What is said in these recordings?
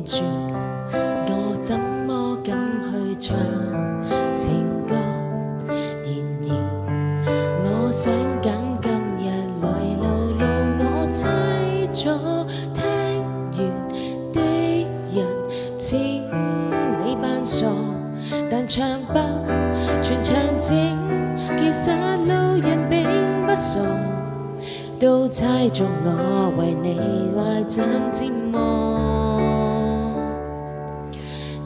絕，我怎麼敢去唱情歌？然而我想緊今日來流露我凄楚，聽完的人似你扮傻，但唱不全場景，其實路人並不傻，都猜中我為你懷着折磨。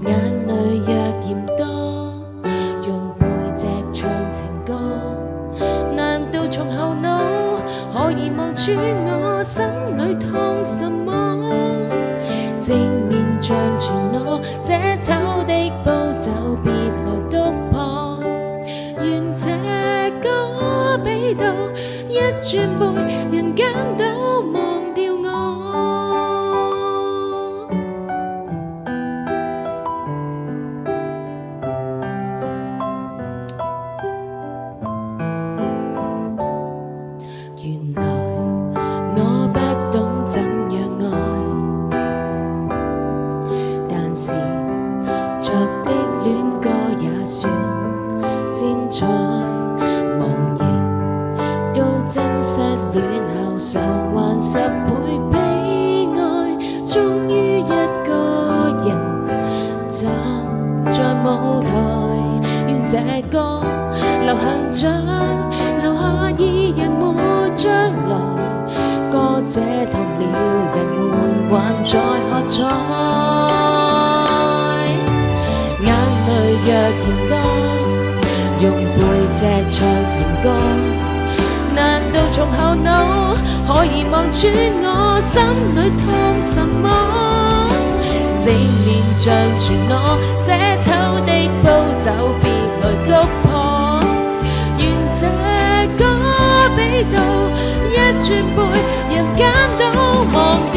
眼淚若嫌多，用背脊唱情歌，難道從後腦可以望穿我心裏痛什麼？正面像全裸，這醜的步驟別來督破，願這歌比到一轉背，人間都忘掉我。原來我不懂怎樣愛，但是作的戀歌也算精彩。忘形到真失戀後償還10倍悲哀，終於一個人站在舞台，願這歌流行着，留下二人沒將來。歌者痛了，人們還在喝彩。眼淚若嫌多，用背脊唱情歌，難道從後腦可以望穿我心裏痛什麼？正面像全裸，這醜的步驟別來督破，願這歌比到一轉背，人間都忘掉